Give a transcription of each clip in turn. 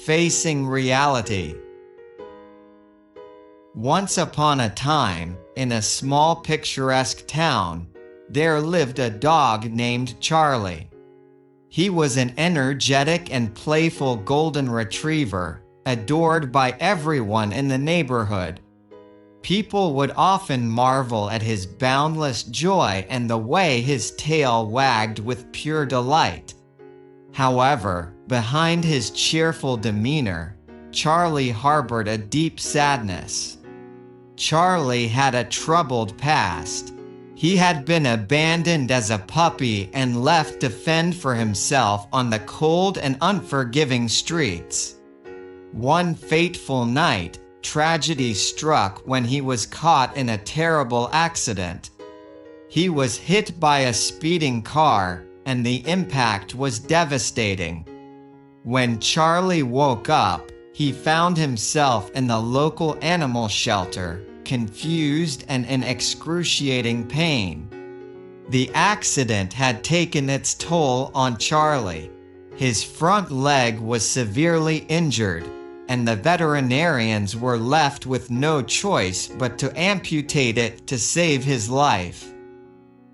Facing reality. Once upon a time, in a small picturesque town, there lived a dog named Charlie. He was an energetic and playful golden retriever, adored by everyone in the neighborhood. People would often marvel at his boundless joy and the way his tail wagged with pure delight. However, behind his cheerful demeanor, Charlie harbored a deep sadness. Charlie had a troubled past. He had been abandoned as a puppy and left to fend for himself on the cold and unforgiving streets. One fateful night, tragedy struck when he was caught in a terrible accident. He was hit by a speeding car, and the impact was devastating. When Charlie woke up, he found himself in the local animal shelter, confused and in excruciating pain. The accident had taken its toll on Charlie. His front leg was severely injured, and the veterinarians were left with no choice but to amputate it to save his life.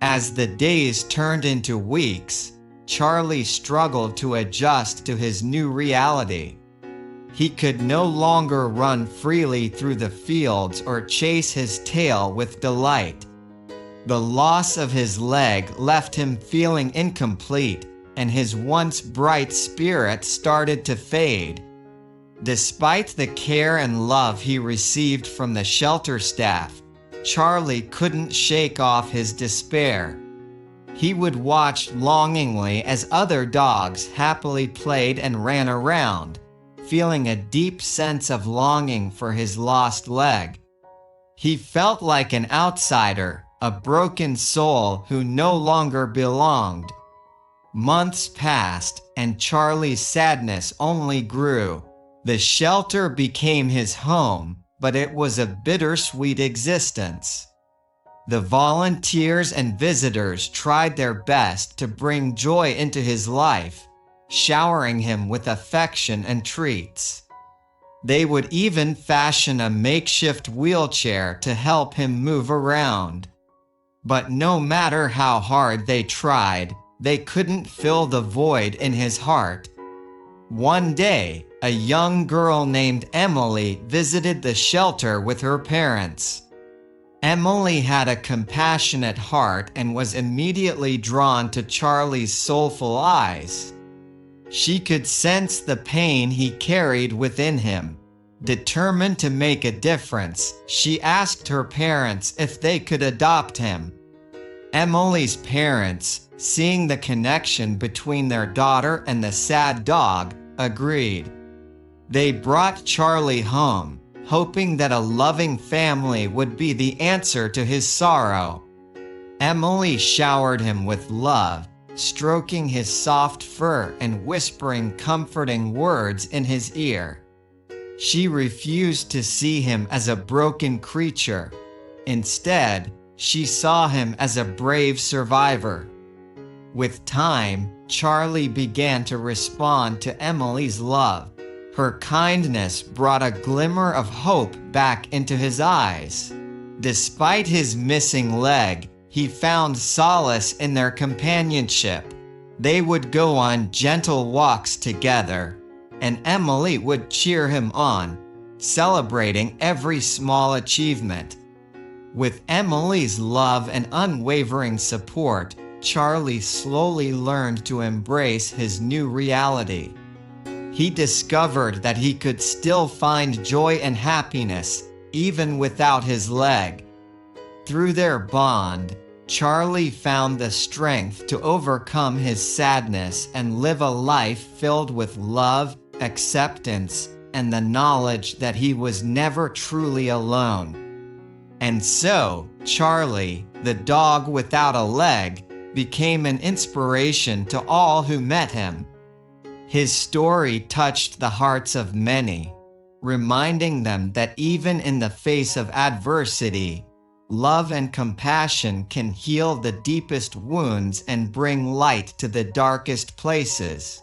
As the days turned into weeks, Charlie struggled to adjust to his new reality. He could no longer run freely through the fields or chase his tail with delight. The loss of his leg left him feeling incomplete, and his once bright spirit started to fade. Despite the care and love he received from the shelter staff, Charlie couldn't shake off his despair. He would watch longingly as other dogs happily played and ran around, feeling a deep sense of longing for his lost leg. He felt like an outsider, a broken soul who no longer belonged. Months passed, and Charlie's sadness only grew. The shelter became his home, but it was a bittersweet existence. The volunteers and visitors tried their best to bring joy into his life, showering him with affection and treats. They would even fashion a makeshift wheelchair to help him move around. But no matter how hard they tried, they couldn't fill the void in his heart. One day, a young girl named Emily visited the shelter with her parents. Emily had a compassionate heart and was immediately drawn to Charlie's soulful eyes. She could sense the pain he carried within him. Determined to make a difference, she asked her parents if they could adopt him. Emily's parents, seeing the connection between their daughter and the sad dog, agreed. They brought Charlie home, hoping that a loving family would be the answer to his sorrow. Emily showered him with love, stroking his soft fur and whispering comforting words in his ear. She refused to see him as a broken creature. Instead, she saw him as a brave survivor. With time, Charlie began to respond to Emily's love. Her kindness brought a glimmer of hope back into his eyes. Despite his missing leg, he found solace in their companionship. They would go on gentle walks together, and Emily would cheer him on, celebrating every small achievement. With Emily's love and unwavering support, Charlie slowly learned to embrace his new reality. He discovered that he could still find joy and happiness, even without his leg. Through their bond, Charlie found the strength to overcome his sadness and live a life filled with love, acceptance, and the knowledge that he was never truly alone. And so, Charlie, the dog without a leg, became an inspiration to all who met him. His story touched the hearts of many, reminding them that even in the face of adversity, love and compassion can heal the deepest wounds and bring light to the darkest places.